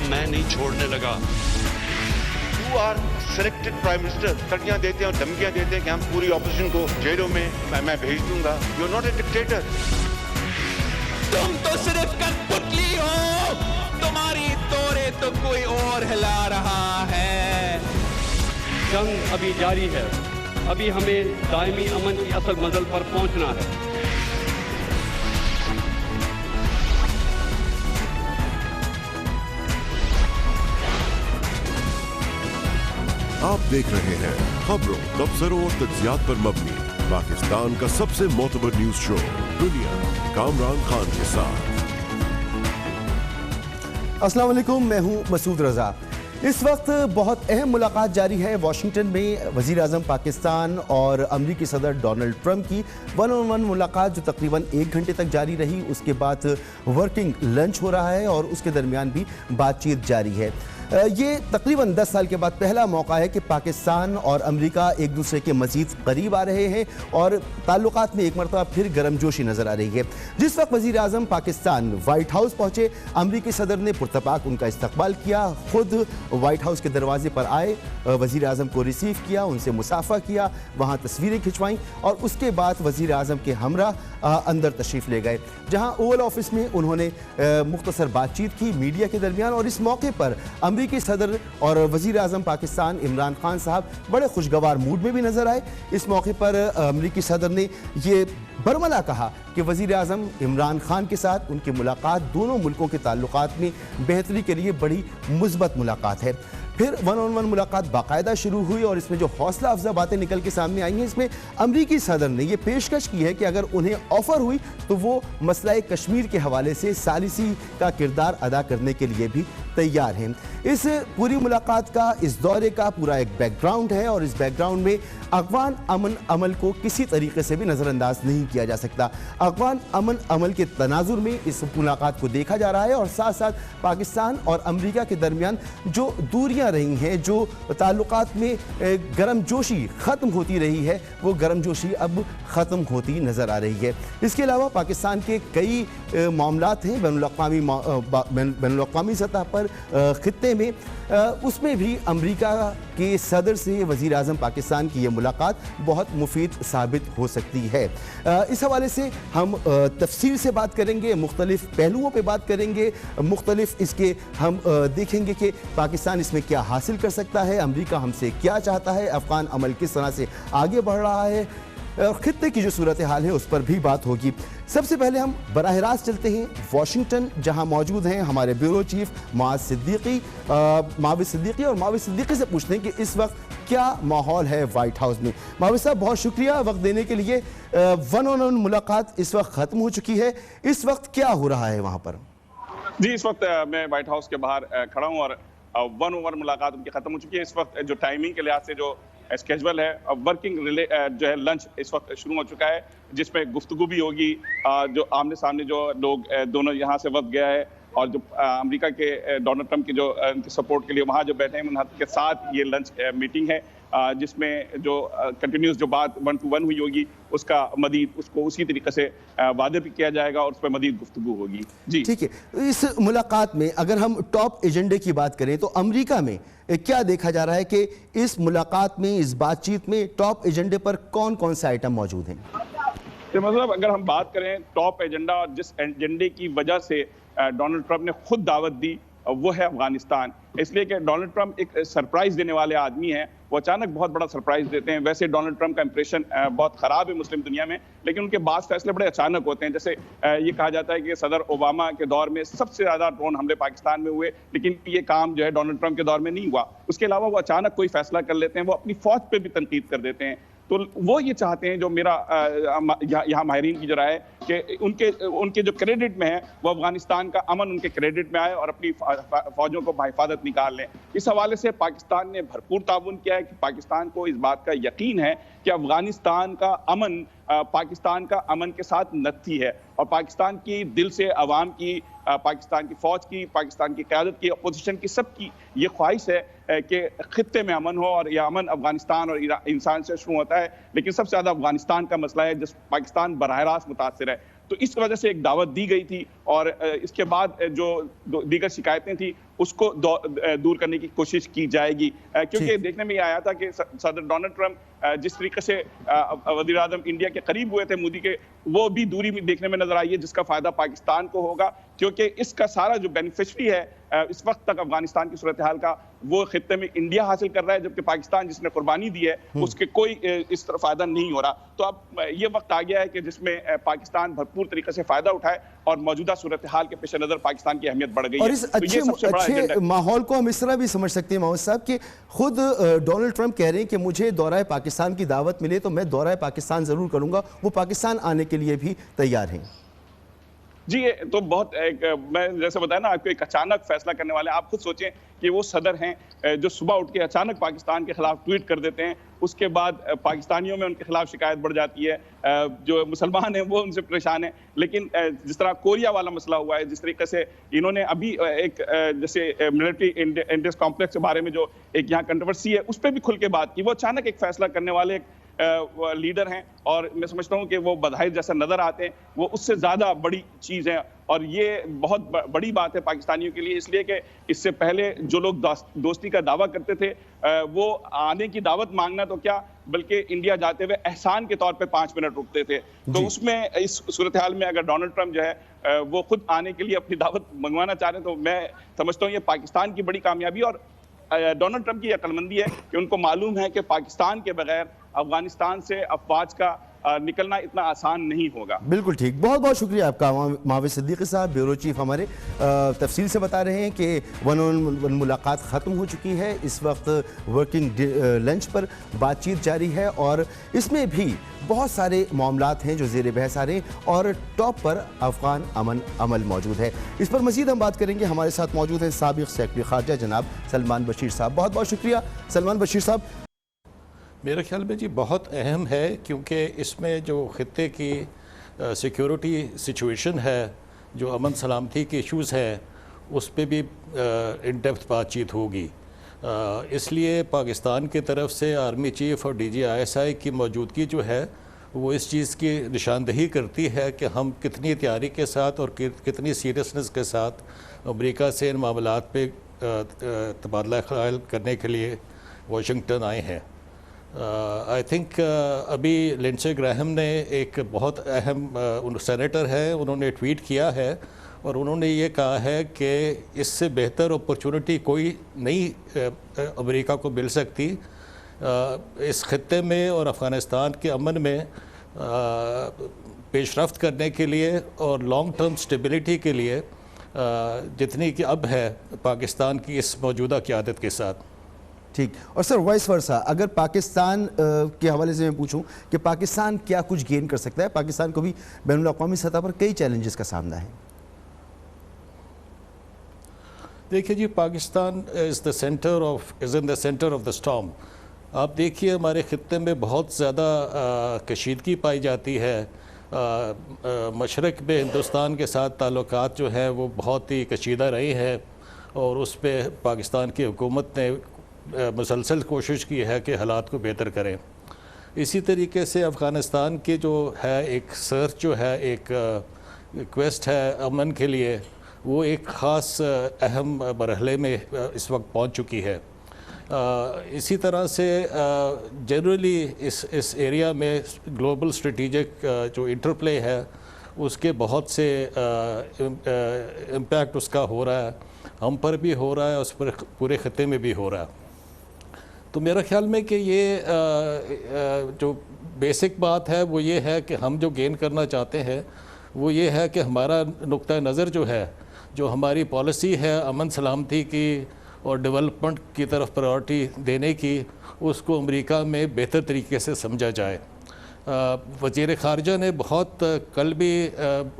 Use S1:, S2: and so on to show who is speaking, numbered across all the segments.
S1: میں نہیں چھوڑنے لگا.
S2: You are selected prime minister. تڑکیاں دیتے ہیں اور دھمکیاں دیتے ہیں کہ ہم پوری اپوزیشن کو جیلوں میں میں بھیج دوں گا. You are not a dictator.
S3: تم تو صرف کٹپٹلی ہو, تمہاری توڑے تو کوئی اور ہلا رہا ہے.
S4: جنگ ابھی جاری ہے, ابھی ہمیں دائمی امن کی اصل منزل پر پہنچنا ہے.
S5: آپ دیکھ رہے ہیں خبروں, تبصروں اور تجزیات پر مبنی پاکستان کا سب سے معتبر نیوز شو دنیا, کامران خان کے ساتھ.
S6: السلام علیکم, میں ہوں مسعود رضا. اس وقت بہت اہم ملاقات جاری ہے واشنگٹن میں. وزیر اعظم پاکستان اور امریکی صدر ڈونلڈ ٹرمپ کی 1-on-1 ملاقات جو تقریباً 1 گھنٹے تک جاری رہی. اس کے بعد ورکنگ لنچ ہو رہا ہے اور اس کے درمیان بھی بات چیت جاری ہے. یہ تقریباً 10 سال کے بعد پہلا موقع ہے کہ پاکستان اور امریکہ ایک دوسرے کے مزید قریب آ رہے ہیں اور تعلقات میں ایک مرتبہ پھر گرم جوشی نظر آ رہی ہے. جس وقت وزیر اعظم پاکستان وائٹ ہاؤس پہنچے, امریکی صدر نے پرتپاک ان کا استقبال کیا, خود وائٹ ہاؤس کے دروازے پر آئے, وزیر اعظم کو ریسیو کیا, ان سے مصافحہ کیا, وہاں تصویریں کھنچوائیں اور اس کے بعد وزیر اعظم کے ہمراہ اندر تشریف لے گئے, جہاں اوول آفس میں انہوں نے مختصر بات چیت کی میڈیا کے درمیان. اور اس موقع پر امریکی صدر اور وزیر اعظم پاکستان عمران خان صاحب بڑے خوشگوار موڈ میں بھی نظر آئے. اس موقع پر امریکی صدر نے یہ برملا کہا کہ وزیر اعظم عمران خان کے ساتھ ان کی ملاقات دونوں ملکوں کے تعلقات میں بہتری کے لیے بڑی مثبت ملاقات ہے. پھر 1-on-1 ملاقات باقاعدہ شروع ہوئی اور اس میں جو حوصلہ افزا باتیں نکل کے سامنے آئی ہیں, اس میں امریکی صدر نے یہ پیشکش کی ہے کہ اگر انہیں آفر ہوئی تو وہ مسئلہ کشمیر کے حوالے سے ثالثی کا کردار ادا کرنے کے لیے بھی تیار ہیں. اس پوری ملاقات کا, اس دورے کا پورا ایک بیک گراؤنڈ ہے اور اس بیک گراؤنڈ میں افغان امن عمل کو کسی طریقے سے بھی نظر انداز نہیں کیا جا سکتا. افغان امن عمل کے تناظر میں اس ملاقات کو دیکھا جا رہا ہے اور ساتھ ساتھ پاکستان اور امریکہ کے درمیان جو دوریاں رہی ہیں, جو تعلقات میں گرم جوشی ختم ہوتی رہی ہے, وہ گرم جوشی اب ختم ہوتی نظر آ رہی ہے. اس کے علاوہ پاکستان کے کئی معاملات ہیں بین الاقوامی سطح پر خطے میں, اس میں بھی امریکہ کے صدر سے وزیر اعظم پاکستان کی یہ ملاقات بہت مفید ثابت ہو سکتی ہے. اس حوالے سے ہم تفصیل سے بات کریں گے, مختلف پہلوؤں پہ بات کریں گے, مختلف اس کے ہم دیکھیں گے کہ پاکستان اس میں کیا حاصل کر سکتا ہے, امریکہ ہم سے کیا چاہتا ہے, افغان عمل کس طرح سے آگے بڑھ رہا ہے, خطے کی جو صورتحال ہے اس پر بھی بات ہوگی. سب سے پہلے ہم براہ راست چلتے ہیں واشنگٹن, جہاں موجود ہیں ہمارے بیورو چیف معاذ صدیقی اور معاذ صدیقی سے پوچھتے ہیں کہ اس وقت کیا ماحول ہے وائٹ ہاؤس میں. معاذ صاحب بہت شکریہ وقت دینے کے لیے. 1-on-1 ملاقات اس وقت ختم ہو چکی ہے, اس وقت کیا ہو رہا ہے وہاں پر؟
S7: جی, اس وقت میں وائٹ ہاؤس کے باہر کھڑا ہوں اور 1-on-1 ملاقات ان کی ختم ہو چکی ہے. اس وقت جو ٹائمنگ کے لحاظ سے جو اسکیجول ہے, ورکنگ جو ہے لنچ اس وقت شروع ہو چکا ہے, جس میں گفتگو بھی ہوگی. جو آمنے سامنے جو لوگ دونوں یہاں سے وقت گیا ہے اور جو امریکہ کے ڈونلڈ ٹرمپ کی جو ان کی سپورٹ کے لیے وہاں جو بیٹھے ہیں, ان کے ساتھ یہ لنچ میٹنگ ہے, جس میں جو کنٹینیوس جو بات 1-to-1 ہوئی ہوگی اس کا مزید اس کو اسی طریقے سے واضح بھی کیا جائے گا اور اس پہ مزید گفتگو ہوگی. جی
S6: ٹھیک ہے. اس ملاقات میں اگر ہم ٹاپ ایجنڈے کی بات کریں تو امریکہ میں کیا دیکھا جا رہا ہے کہ اس ملاقات میں, اس بات چیت میں ٹاپ ایجنڈے پر کون کون سے آئٹم موجود ہیں؟
S7: مطلب اگر ہم بات کریں ٹاپ ایجنڈا اور جس ایجنڈے کی وجہ سے ڈونلڈ ٹرمپ نے خود دعوت دی, وہ ہے افغانستان. اس لیے کہ ڈونلڈ ٹرمپ ایک سرپرائز دینے والے آدمی ہیں, وہ اچانک بہت بڑا سرپرائز دیتے ہیں. ویسے ڈونلڈ ٹرمپ کا امپریشن بہت خراب ہے مسلم دنیا میں, لیکن ان کے بعض فیصلے بڑے اچانک ہوتے ہیں. جیسے یہ کہا جاتا ہے کہ صدر اوباما کے دور میں سب سے زیادہ ڈرون حملے پاکستان میں ہوئے, لیکن یہ کام جو ہے ڈونلڈ ٹرمپ کے دور میں نہیں ہوا. اس کے علاوہ وہ اچانک کوئی فیصلہ کر لیتے ہیں, وہ اپنی فوج پہ بھی تنقید کر دیتے ہیں. تو وہ یہ چاہتے ہیں, جو میرا یہاں ماہرین کی جو رائے ہے کہ ان کے جو کریڈٹ میں ہے وہ افغانستان کا امن ان کے کریڈٹ میں آئے اور اپنی فوجوں کو بحفاظت نکال لیں. اس حوالے سے پاکستان نے بھرپور تعاون کیا ہے کہ پاکستان کو اس بات کا یقین ہے کہ افغانستان کا امن پاکستان کا امن کے ساتھ نتھی ہے, اور پاکستان کی دل سے عوام کی, پاکستان کی فوج کی, پاکستان کی قیادت کی, اپوزیشن کی, سب کی یہ خواہش ہے کہ خطے میں امن ہو, اور یہ امن افغانستان اور انسان سے شروع ہوتا ہے, لیکن سب سے زیادہ افغانستان کا مسئلہ ہے جس پاکستان براہ راست متاثر ہے. تو اس وجہ سے ایک دعوت دی گئی تھی اور اس کے بعد جو دیگر شکایتیں تھیں اس کو دور کرنے کی کوشش کی جائے گی، کیونکہ دیکھنے میں یہ آیا تھا کہ صدر ڈونلڈ ٹرمپ جس طریقے سے وزیر اعظم انڈیا کے قریب ہوئے تھے مودی کے، وہ بھی دوری بھی دیکھنے میں نظر آئی ہے جس کا فائدہ پاکستان کو ہوگا، کیونکہ اس کا سارا جو بینیفیشری ہے اس وقت تک افغانستان کی صورتحال کا وہ خطے میں انڈیا حاصل کر رہا ہے، جبکہ پاکستان جس نے قربانی دی ہے اس کے کوئی اس طرح فائدہ نہیں ہو رہا۔ تو اب یہ وقت آ گیا ہے کہ جس میں پاکستان بھرپور طریقے سے فائدہ اٹھائے اور موجودہ صورتحال کے پیش نظر پاکستان کی اہمیت بڑھ گئی ہے۔
S6: اور اس اچھے ماحول کو ہم اس طرح بھی سمجھ سکتے ہیں محمد صاحب کہ خود ڈونلڈ ٹرمپ کہہ رہے ہیں کہ مجھے دورہ پاکستان کی دعوت ملے تو میں دورہ پاکستان ضرور کروں گا، وہ پاکستان آنے کے لیے بھی تیار ہیں۔
S7: جی یہ تو بہت میں جیسے بتایا نا آپ کو ایک اچانک فیصلہ کرنے والے ہیں۔ آپ خود سوچیں کہ وہ صدر ہیں جو صبح اٹھ کے اچانک پاکستان کے خلاف ٹویٹ کر دیتے ہیں، اس کے بعد پاکستانیوں میں ان کے خلاف شکایت بڑھ جاتی ہے، جو مسلمان ہیں وہ ان سے پریشان ہیں۔ لیکن جس طرح کوریا والا مسئلہ ہوا ہے، جس طریقے سے انہوں نے ابھی ایک جیسے ملٹری انڈس کمپلیکس کے بارے میں جو ایک یہاں کنٹروورسی ہے اس پہ بھی کھل کے بات کی، وہ اچانک ایک فیصلہ کرنے والے لیڈر ہیں اور میں سمجھتا ہوں کہ وہ بظاہر جیسا نظر آتے ہیں، وہ اس سے زیادہ بڑی چیز ہے اور یہ بہت بڑی بات ہے پاکستانیوں کے لیے، اس لیے کہ اس سے پہلے جو لوگ دوستی کا دعویٰ کرتے تھے وہ آنے کی دعوت مانگنا تو کیا بلکہ انڈیا جاتے ہوئے احسان کے طور پہ 5 منٹ رکتے تھے۔ تو اس میں اس صورتحال میں اگر ڈونلڈ ٹرمپ جو ہے وہ خود آنے کے لیے اپنی دعوت منگوانا چاہ رہے ہیں تو میں سمجھتا ہوں یہ پاکستان کی بڑی کامیابی اور ڈونلڈ ٹرمپ کی عقل مندی ہے کہ ان کو معلوم ہے کہ پاکستان کے بغیر افغانستان سے افواج کا نکلنا اتنا آسان نہیں ہوگا۔
S6: بالکل ٹھیک، بہت بہت شکریہ آپ کا معاوض صدیقی صاحب، بیورو چیف ہمارے تفصیل سے بتا رہے ہیں کہ ون آن ون ملاقات ختم ہو چکی ہے، اس وقت ورکنگ لنچ پر بات چیت جاری ہے اور اس میں بھی بہت سارے معاملات ہیں جو زیر بحث آ رہے ہیں اور ٹاپ پر افغان امن عمل موجود ہے۔ اس پر مزید ہم بات کریں گے، ہمارے ساتھ موجود ہیں سابق سیکرٹری خارجہ جناب سلمان بشیر صاحب۔ بہت بہت شکریہ سلمان بشیر صاحب۔
S1: میرے خیال میں جی بہت اہم ہے کیونکہ اس میں جو خطے کی سیکیورٹی سچویشن ہے، جو امن سلامتی کے ایشوز ہیں، اس پہ بھی ان ڈیپتھ بات چیت ہوگی۔ اس لیے پاکستان کی طرف سے آرمی چیف اور ڈی جی ISI کی موجودگی جو ہے وہ اس چیز کی نشاندہی کرتی ہے کہ ہم کتنی تیاری کے ساتھ اور کتنی سیریسنس کے ساتھ امریکہ سے ان معاملات پہ تبادلہ خیال کرنے کے لیے واشنگٹن آئے ہیں۔ آئی تھنک ابھی لنڈسے گراہم نے ایک بہت اہم سینیٹر ہے، انہوں نے ٹویٹ کیا ہے اور انہوں نے یہ کہا ہے کہ اس سے بہتر اپرچونٹی کوئی نہیں امریکہ کو مل سکتی اس خطے میں اور افغانستان کے امن میں پیش رفت کرنے کے لیے اور لانگ ٹرم سٹیبلٹی کے لیے جتنی کہ اب ہے پاکستان کی اس موجودہ قیادت کے ساتھ۔
S6: ٹھیک، اور سر وائس ورسا اگر پاکستان کے حوالے سے میں پوچھوں کہ پاکستان کیا کچھ گین کر سکتا ہے؟ پاکستان کو بھی بین الاقوامی سطح پر کئی چیلنجز کا سامنا ہے۔
S1: دیکھیے جی، پاکستان از ان دا سینٹر آف دا اسٹارم۔ آپ دیکھیے ہمارے خطے میں بہت زیادہ کشیدگی پائی جاتی ہے، مشرق میں ہندوستان کے ساتھ تعلقات جو ہیں وہ بہت ہی کشیدہ رہے ہیں اور اس پہ پاکستان کی حکومت نے مسلسل کوشش کی ہے کہ حالات کو بہتر کریں۔ اسی طریقے سے افغانستان کی جو ہے ایک سرچ جو ہے ایک کویسٹ ہے امن کے لیے، وہ ایک خاص اہم مرحلے میں اس وقت پہنچ چکی ہے۔ اسی طرح سے جنرلی اس ایریا میں گلوبل اسٹریٹجک جو انٹرپلے ہے اس کے بہت سے امپیکٹ اس کا ہو رہا ہے، ہم پر بھی ہو رہا ہے، اس پر پورے خطے میں بھی ہو رہا ہے۔ تو میرا خیال میں کہ یہ جو بیسک بات ہے وہ یہ ہے کہ ہم جو گین کرنا چاہتے ہیں وہ یہ ہے کہ ہمارا نقطہ نظر جو ہے، جو ہماری پالیسی ہے امن سلامتی کی اور ڈیولپمنٹ کی طرف پرائورٹی دینے کی، اس کو امریکہ میں بہتر طریقے سے سمجھا جائے۔ وزیر خارجہ نے بہت کل بھی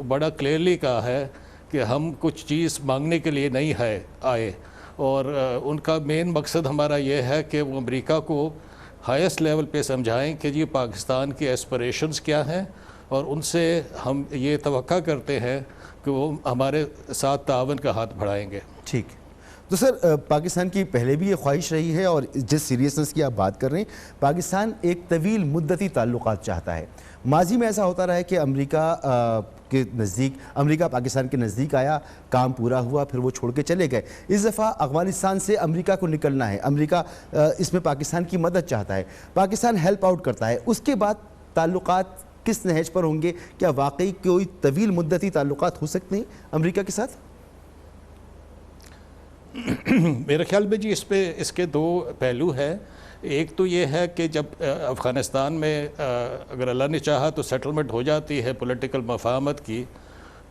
S1: بڑا کلیئرلی کہا ہے کہ ہم کچھ چیز مانگنے کے لیے نہیں آئے اور ان کا مین مقصد ہمارا یہ ہے کہ وہ امریکہ کو ہائیسٹ لیول پہ سمجھائیں کہ جی پاکستان کی ایسپریشنز کیا ہیں اور ان سے ہم یہ توقع کرتے ہیں کہ وہ ہمارے ساتھ تعاون کا ہاتھ بڑھائیں گے۔
S6: ٹھیک، تو سر پاکستان کی پہلے بھی یہ خواہش رہی ہے اور جس سیریسنس کی آپ بات کر رہے ہیں، پاکستان ایک طویل مدتی تعلقات چاہتا ہے۔ ماضی میں ایسا ہوتا رہا ہے کہ امریکہ کے نزدیک، امریکہ پاکستان کے نزدیک آیا، کام پورا ہوا، پھر وہ چھوڑ کے چلے گئے۔ اس دفعہ افغانستان سے امریکہ کو نکلنا ہے، امریکہ اس میں پاکستان کی مدد چاہتا ہے، پاکستان ہیلپ آؤٹ کرتا ہے، اس کے بعد تعلقات کس نہج پر ہوں گے؟ کیا واقعی کوئی طویل مدتی تعلقات ہو سکتے ہیں امریکہ کے ساتھ؟
S1: میرے خیال میں جی اس کے دو پہلو ہیں۔ ایک تو یہ ہے کہ جب افغانستان میں اگر اللہ نے چاہا تو سیٹلمنٹ ہو جاتی ہے پولیٹیکل مفاہمت کی،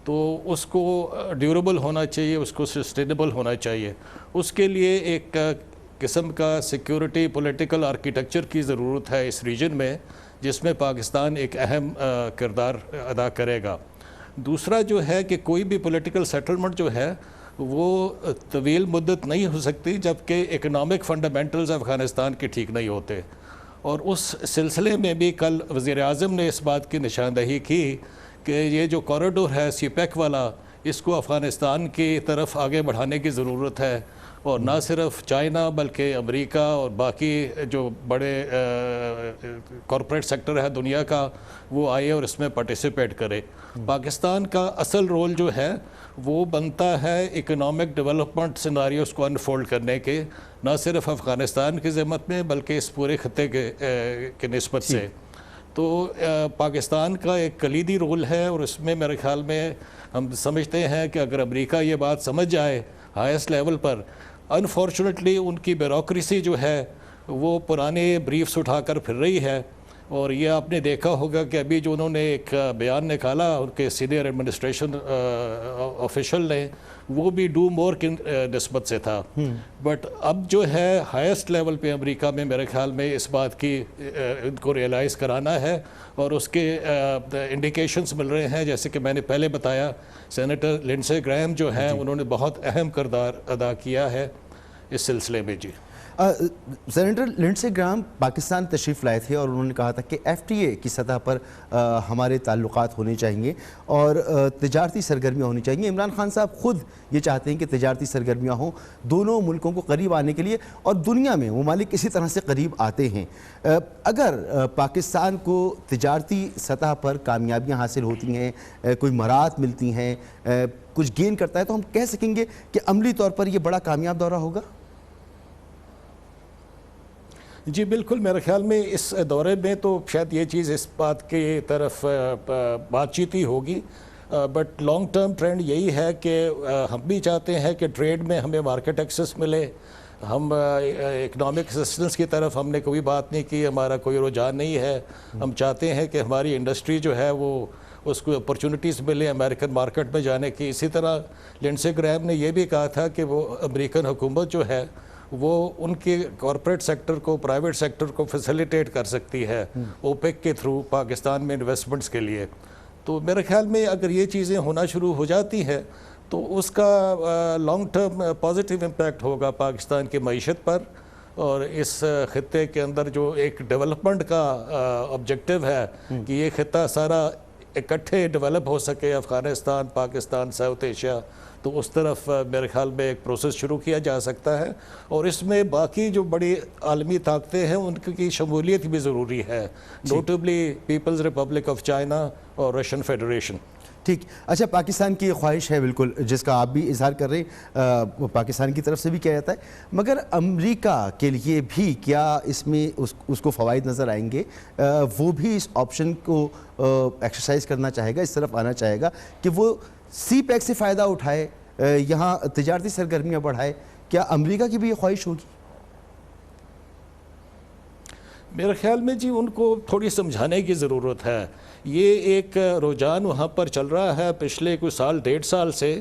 S1: تو اس کو ڈیوریبل ہونا چاہیے، اس کو سسٹینیبل ہونا چاہیے۔ اس کے لیے ایک قسم کا سیکیورٹی پولیٹیکل آرکیٹیکچر کی ضرورت ہے اس ریجن میں، جس میں پاکستان ایک اہم کردار ادا کرے گا۔ دوسرا جو ہے کہ کوئی بھی پولیٹیکل سیٹلمنٹ جو ہے وہ طویل مدت نہیں ہو سکتی جبکہ اکنامک فنڈامنٹلز افغانستان کے ٹھیک نہیں ہوتے، اور اس سلسلے میں بھی کل وزیر اعظم نے اس بات کی نشاندہی کی کہ یہ جو کوریڈور ہے سی پیک والا، اس کو افغانستان کی طرف آگے بڑھانے کی ضرورت ہے، اور نہ صرف چائنا بلکہ امریکہ اور باقی جو بڑے کارپوریٹ سیکٹر ہے دنیا کا، وہ آئے اور اس میں پارٹیسپیٹ کرے۔ پاکستان کا اصل رول جو ہے وہ بنتا ہے اکنامک ڈیولپمنٹ سیناریوز کو انفولڈ کرنے کے، نہ صرف افغانستان کی ذمت میں بلکہ اس پورے خطے کے نسبت سے۔ تو پاکستان کا ایک کلیدی رول ہے، اور اس میں میرے خیال میں ہم سمجھتے ہیں کہ اگر امریکہ یہ بات سمجھ جائے ہائیسٹ لیول پر، انفارچونیٹلی ان کی بیوروکریسی جو ہے وہ پرانے بریفس اٹھا کر پھر رہی ہے، اور یہ آپ نے دیکھا ہوگا کہ ابھی جو انہوں نے ایک بیان نکالا ان کے سینئر ایڈمنسٹریشن آفیشل نے، وہ بھی ڈو مور کی نسبت سے تھا۔ بٹ اب جو ہے ہائیسٹ لیول پہ امریکہ میں میرے خیال میں اس بات کی ان کو ریئلائز کرانا ہے، اور اس کے انڈیکیشنز مل رہے ہیں، جیسے کہ میں نے پہلے بتایا سینیٹر لنڈسے گرہام جو ہیں انہوں نے بہت اہم کردار ادا کیا ہے اس سلسلے میں۔ جی
S6: سینیٹر لنڈسے گرہام پاکستان تشریف لائے تھے اور انہوں نے کہا تھا کہ ایف ٹی اے کی سطح پر ہمارے تعلقات ہونے چاہیے اور تجارتی سرگرمیاں ہونی چاہیے۔ عمران خان صاحب خود یہ چاہتے ہیں کہ تجارتی سرگرمیاں ہوں دونوں ملکوں کو قریب آنے کے لیے، اور دنیا میں ممالک اسی طرح سے قریب آتے ہیں۔ اگر پاکستان کو تجارتی سطح پر کامیابیاں حاصل ہوتی ہیں، کوئی مراحت ملتی ہیں، کچھ گین کرتا ہے، تو ہم کہہ سکیں گے کہ عملی طور پر یہ بڑا کامیاب دورہ ہوگا؟
S1: جی بالکل، میرے خیال میں اس دورے میں تو شاید یہ چیز اس بات کی طرف بات چیت ہی ہوگی، بٹ لانگ ٹرم ٹرینڈ یہی ہے کہ ہم بھی چاہتے ہیں کہ ٹریڈ میں ہمیں مارکیٹ ایکسس ملے۔ ہم اکنامک اسسٹنس کی طرف ہم نے کوئی بات نہیں کی، ہمارا کوئی رجحان نہیں ہے۔ ہم چاہتے ہیں کہ ہماری انڈسٹری جو ہے وہ اس کو اپرچونٹیز ملے امریکن مارکیٹ میں جانے کی۔ اسی طرح لنڈسے گرہام نے یہ بھی کہا تھا کہ وہ امریکن حکومت جو ہے وہ ان کے کارپوریٹ سیکٹر کو، پرائیویٹ سیکٹر کو فیسیلیٹیٹ کر سکتی ہے اوپیک کے تھرو پاکستان میں انویسٹمنٹس کے لیے۔ تو میرے خیال میں اگر یہ چیزیں ہونا شروع ہو جاتی ہیں تو اس کا لانگ ٹرم پازیٹیو امپیکٹ ہوگا پاکستان کی معیشت پر، اور اس خطے کے اندر جو ایک ڈیولپمنٹ کا آبجیکٹیو ہے کہ یہ خطہ سارا اکٹھے ڈیولپ ہو سکے، افغانستان، پاکستان، ساؤتھ ایشیا، تو اس طرف میرے خیال میں ایک پروسیس شروع کیا جا سکتا ہے، اور اس میں باقی جو بڑی عالمی طاقتیں ہیں ان کی شمولیت بھی ضروری ہے، notably People's Republic of China اور رشین فیڈریشن۔
S6: ٹھیک، اچھا، پاکستان کی خواہش ہے بالکل جس کا آپ بھی اظہار کر رہے ہیں، پاکستان کی طرف سے بھی کیا جاتا ہے، مگر امریکہ کے لیے بھی کیا اس میں اس کو فوائد نظر آئیں گے؟ وہ بھی اس آپشن کو ایکسرسائز کرنا چاہے گا، اس طرف آنا چاہے گا کہ وہ سی پیک سے فائدہ اٹھائے، یہاں تجارتی سرگرمیاں بڑھائے؟ کیا امریکہ کی بھی یہ خواہش ہوگی؟
S1: میرے خیال میں جی ان کو تھوڑی سمجھانے کی ضرورت ہے۔ یہ ایک رجحان وہاں پر چل رہا ہے پچھلے کچھ سال، 1.5 سال سے،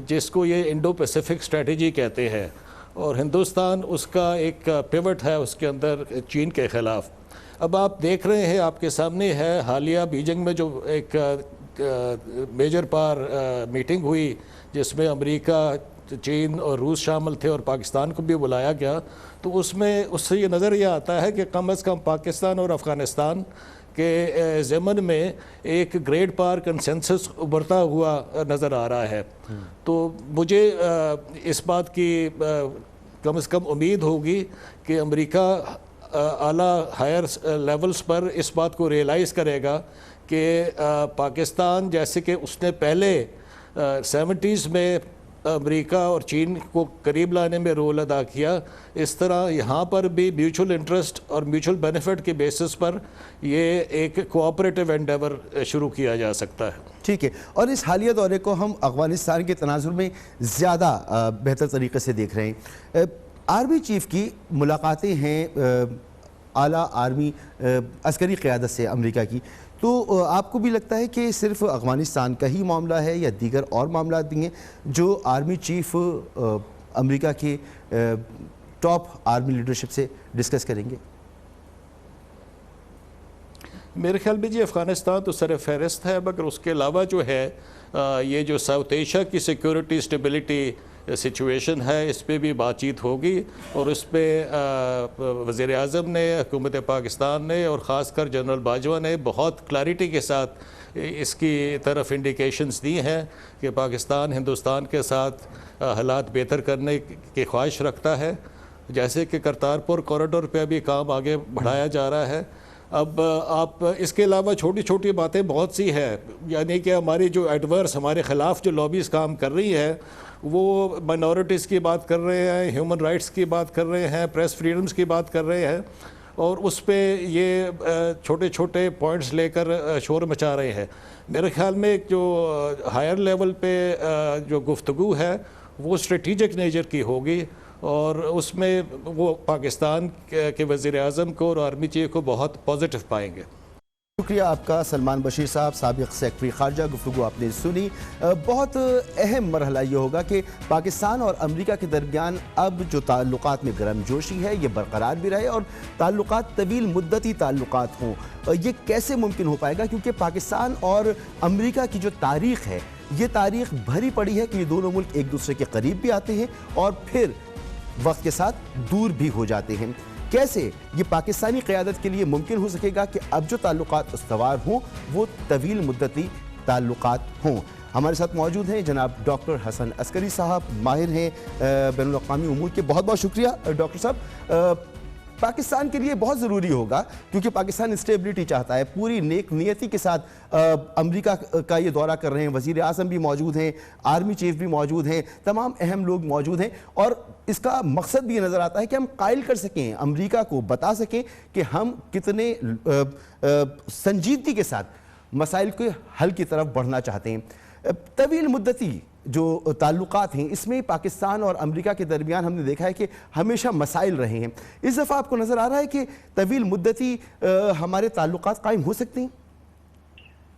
S1: جس کو یہ انڈو پیسیفک اسٹریٹجی کہتے ہیں، اور ہندوستان اس کا ایک پیوٹ ہے اس کے اندر چین کے خلاف۔ اب آپ دیکھ رہے ہیں، آپ کے سامنے ہے، حالیہ بیجنگ میں جو ایک میجر پار میٹنگ ہوئی جس میں امریکہ، چین اور روس شامل تھے اور پاکستان کو بھی بلایا گیا، تو اس سے یہ نظر یہ آتا ہے کہ کم از کم پاکستان اور افغانستان کے ضمن میں ایک گریڈ پار کنسنسس ابھرتا ہوا نظر آ رہا ہے۔ تو مجھے اس بات کی کم از کم امید ہوگی کہ امریکہ اعلیٰ ہائر لیولز پر اس بات کو ریئلائز کرے گا کہ پاکستان جیسے کہ اس نے پہلے 70s میں امریکہ اور چین کو قریب لانے میں رول ادا کیا، اس طرح یہاں پر بھی میوچل انٹرسٹ اور میوچل بینیفٹ کے بیسس پر یہ ایک کوآپریٹو اینڈیور شروع کیا جا سکتا ہے۔
S6: ٹھیک ہے، اور اس حالیہ دورے کو ہم افغانستان کے تناظر میں زیادہ بہتر طریقے سے دیکھ رہے ہیں۔ آرمی چیف کی ملاقاتیں ہیں اعلیٰ آرمی عسکری قیادت سے امریکہ کی، تو آپ کو بھی لگتا ہے کہ صرف افغانستان کا ہی معاملہ ہے یا دیگر اور معاملات بھی ہیں جو آرمی چیف امریکہ کے ٹاپ آرمی لیڈرشپ سے ڈسکس کریں گے؟
S1: میرے خیال میں جی افغانستان تو سر فہرست ہے، مگر اس کے علاوہ جو ہے یہ جو ساؤتھ ایشیا کی سیکیورٹی اسٹیبلٹی سچویشن ہے، اس پہ بھی بات چیت ہوگی، اور اس پہ وزیر اعظم نے، حکومت پاکستان نے اور خاص کر جنرل باجوہ نے بہت کلیئرٹی کے ساتھ اس کی طرف انڈیکیشنز دی ہیں کہ پاکستان ہندوستان کے ساتھ حالات بہتر کرنے کی خواہش رکھتا ہے، جیسے کہ کرتارپور کوریڈور پہ بھی کام آگے بڑھایا جا رہا ہے۔ اب آپ اس کے علاوہ چھوٹی چھوٹی باتیں بہت سی ہیں، یعنی کہ ہماری جو ایڈورس ہمارے خلاف جو لابیز کام کر رہی ہے وہ مائنورٹیز کی بات کر رہے ہیں، ہیومن رائٹس کی بات کر رہے ہیں، پریس فریڈمز کی بات کر رہے ہیں، اور اس پہ یہ چھوٹے چھوٹے پوائنٹس لے کر شور مچا رہے ہیں۔ میرے خیال میں جو ہائر لیول پہ جو گفتگو ہے وہ اسٹریٹجک نیچر کی ہوگی، اور اس میں وہ پاکستان کے وزیر اعظم کو اور آرمی چیف کو بہت پازیٹیو پائیں گے۔
S6: شکریہ آپ کا سلمان بشیر صاحب، سابق سیکرٹری خارجہ، گفتگو آپ نے سنی۔ بہت اہم مرحلہ یہ ہوگا کہ پاکستان اور امریکہ کے درمیان اب جو تعلقات میں گرم جوشی ہے یہ برقرار بھی رہے اور تعلقات طویل مدتی تعلقات ہوں۔ یہ کیسے ممکن ہو پائے گا؟ کیونکہ پاکستان اور امریکہ کی جو تاریخ ہے یہ تاریخ بھری پڑی ہے کہ یہ دونوں ملک ایک دوسرے کے قریب بھی آتے ہیں اور پھر وقت کے ساتھ دور بھی ہو جاتے ہیں۔ کیسے یہ پاکستانی قیادت کے لیے ممکن ہو سکے گا کہ اب جو تعلقات استوار ہوں وہ طویل مدتی تعلقات ہوں؟ ہمارے ساتھ موجود ہیں جناب ڈاکٹر حسن عسکری صاحب، ماہر ہیں بین الاقوامی امور کے۔ بہت بہت شکریہ ڈاکٹر صاحب۔ پاکستان کے لیے بہت ضروری ہوگا کیونکہ پاکستان اسٹیبلٹی چاہتا ہے، پوری نیک نیتی کے ساتھ امریکہ کا یہ دورہ کر رہے ہیں، وزیر اعظم بھی موجود ہیں، آرمی چیف بھی موجود ہیں، تمام اہم لوگ موجود ہیں، اور اس کا مقصد بھی نظر آتا ہے کہ ہم قائل کر سکیں، امریکہ کو بتا سکیں کہ ہم کتنے سنجیدگی کے ساتھ مسائل کے حل کی طرف بڑھنا چاہتے ہیں۔ طویل مدتی جو تعلقات ہیں اس میں پاکستان اور امریکہ کے درمیان ہم نے دیکھا ہے کہ ہمیشہ مسائل رہے ہیں، اس دفعہ آپ کو نظر آ رہا ہے کہ طویل مدتی ہمارے تعلقات قائم ہو سکتے ہیں؟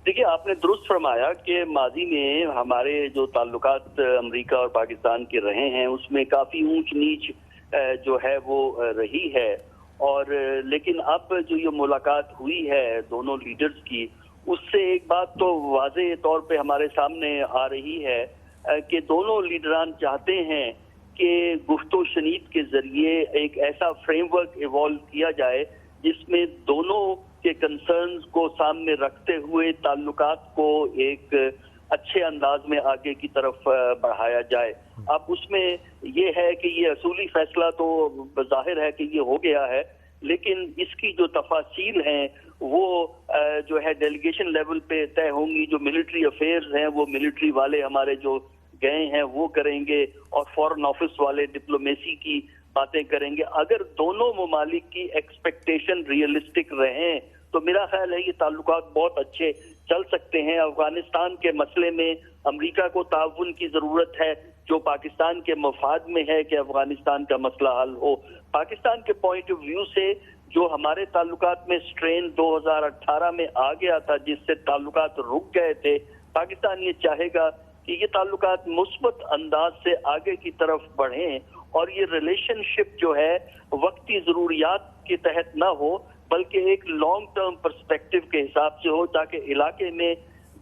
S8: دیکھیے، آپ نے درست فرمایا کہ ماضی میں ہمارے جو تعلقات امریکہ اور پاکستان کے رہے ہیں اس میں کافی اونچ نیچ جو ہے وہ رہی ہے، اور لیکن اب جو یہ ملاقات ہوئی ہے دونوں لیڈرز کی، اس سے ایک بات تو واضح طور پہ ہمارے سامنے آ رہی ہے کہ دونوں لیڈران چاہتے ہیں کہ گفت و شنید کے ذریعے ایک ایسا فریم ورک ایوالو کیا جائے جس میں دونوں کے کنسرنز کو سامنے رکھتے ہوئے تعلقات کو ایک اچھے انداز میں آگے کی طرف بڑھایا جائے۔ اب اس میں یہ ہے کہ یہ اصولی فیصلہ تو بظاہر ہے کہ یہ ہو گیا ہے، لیکن اس کی جو تفاصیل ہیں وہ جو ہے ڈیلیگیشن لیول پہ طے ہوں گی۔ جو ملٹری افیئرز ہیں وہ ملٹری والے ہمارے جو گئے ہیں وہ کریں گے، اور فورن آفس والے ڈپلومیسی کی باتیں کریں گے۔ اگر دونوں ممالک کی ایکسپیکٹیشن ریئلسٹک رہیں تو میرا خیال ہے یہ تعلقات بہت اچھے چل سکتے ہیں۔ افغانستان کے مسئلے میں امریکہ کو تعاون کی ضرورت ہے، جو پاکستان کے مفاد میں ہے کہ افغانستان کا مسئلہ حل ہو۔ پاکستان کے پوائنٹ آف ویو سے جو ہمارے تعلقات میں سٹرین 2018 میں آ گیا تھا جس سے تعلقات رک گئے تھے، پاکستان یہ چاہے گا کہ یہ تعلقات مثبت انداز سے آگے کی طرف بڑھیں اور یہ ریلیشن شپ جو ہے وقتی ضروریات کے تحت نہ ہو بلکہ ایک لانگ ٹرم پرسپیکٹو کے حساب سے ہو، تاکہ علاقے میں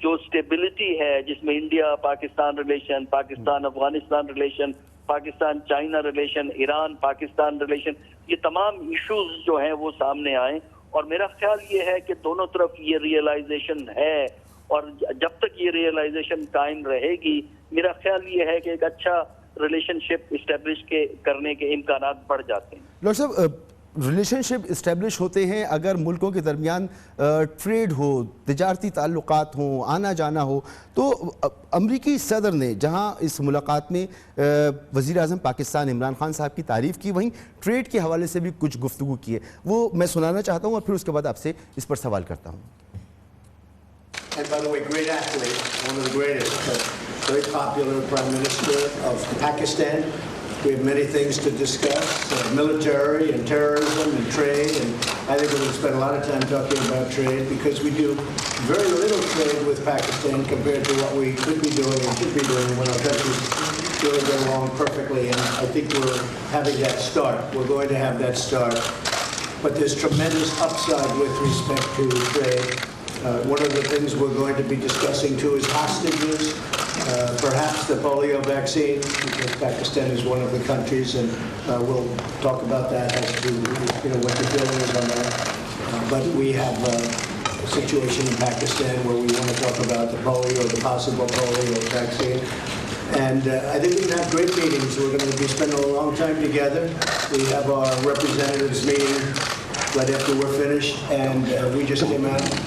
S8: جو اسٹیبلٹی ہے جس میں India Pakistan relation, Pakistan Afghanistan relation, Pakistan China relation, Iran Pakistan relation, یہ تمام ایشوز جو ہیں وہ سامنے آئیں۔ اور میرا خیال یہ ہے کہ دونوں طرف یہ ریئلائزیشن ہے، اور جب تک یہ ریئلائزیشن قائم رہے گی میرا خیال یہ ہے کہ ایک اچھا ریلیشن شپ اسٹیبلش کرنے کے امکانات بڑھ جاتے ہیں۔
S6: ڈاکٹر صاحب، ریلیشنشپ اسٹیبلش ہوتے ہیں اگر ملکوں کے درمیان ٹریڈ ہو, تجارتی تعلقات ہوں, آنا جانا ہو. تو امریکی صدر نے جہاں اس ملاقات میں وزیر اعظم پاکستان عمران خان صاحب کی تعریف کی, وہیں ٹریڈ کے حوالے سے بھی کچھ گفتگو کی ہے, وہ میں سنانا چاہتا ہوں اور پھر اس کے بعد آپ سے اس پر سوال کرتا ہوں.
S9: And by the way, great athlete, one of the greatest, very popular Prime Minister of Pakistan. We have many things to discuss, military and terrorism and trade, and I think we're going to spend a lot of time talking about trade because we do very little trade with Pakistan compared to what we could be doing and should be doing when our countries really get along perfectly, and I think we're having that start. We're going to have that start. But there's tremendous upside with respect to trade. One of the things we're going to be discussing too is hostages, perhaps the polio vaccine, because Pakistan is one of the countries, and we'll talk about that as to what the feeling is on that. But we have a situation in Pakistan where we want to talk about the polio, the possible polio vaccine. And I think we can have great meetings. We're going to be spending a long time together. We have our representatives meeting right after we're finished, and we just came out,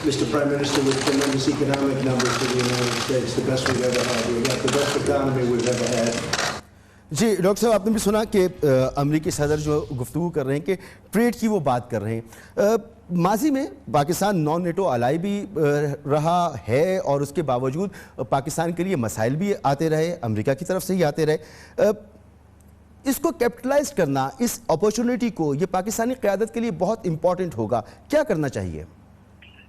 S9: Mr. Prime Minister, with tremendous economic numbers for the United States, the best we've ever had. We've got the best economy we've ever had.
S6: جی doctor صاحب, آپ نے بھی سنا کہ امریکی صدر جو گفتگو کر رہے ہیں کہ ٹریڈ کی وہ بات کر رہے ہیں. ماضی میں پاکستان نان نیٹو الائی بھی رہا ہے اور اس کے باوجود پاکستان کے لیے مسائل بھی آتے رہے, امریکہ کی طرف سے ہی آتے رہے. اس کو کیپٹلائز کرنا, اس اپورچونٹی کو, یہ پاکستانی قیادت کے لیے بہت امپورٹنٹ ہوگا. کیا کرنا چاہیے؟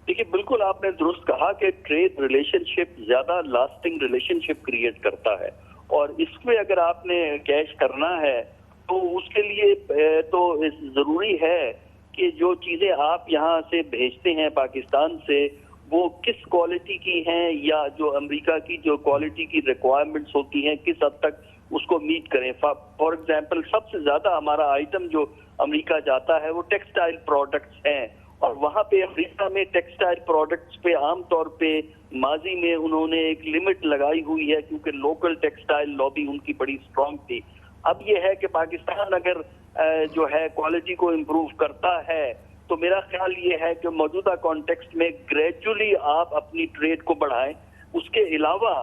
S8: دیکھیے بالکل آپ نے درست کہا کہ ٹریڈ ریلیشن شپ زیادہ لاسٹنگ ریلیشن شپ کریٹ کرتا ہے, اور اس میں اگر آپ نے کیش کرنا ہے تو اس کے لیے تو ضروری ہے کہ جو چیزیں آپ یہاں سے بھیجتے ہیں پاکستان سے وہ کس کوالٹی کی ہیں, یا جو امریکہ کی جو کوالٹی کی ریکوائرمنٹس ہوتی ہیں کس حد تک اس کو میٹ کریں. فار ایگزامپل سب سے زیادہ ہمارا آئٹم جو امریکہ جاتا ہے وہ ٹیکسٹائل پروڈکٹس ہیں, اور وہاں پہ امریکہ میں ٹیکسٹائل پروڈکٹس پہ عام طور پہ ماضی میں انہوں نے ایک لمٹ لگائی ہوئی ہے کیونکہ لوکل ٹیکسٹائل لابی ان کی بڑی اسٹرانگ تھی. اب یہ ہے کہ پاکستان اگر جو ہے کوالٹی کو امپروو کرتا ہے تو میرا خیال یہ ہے کہ موجودہ کانٹیکسٹ میں گریجولی آپ اپنی ٹریڈ کو بڑھائیں. اس کے علاوہ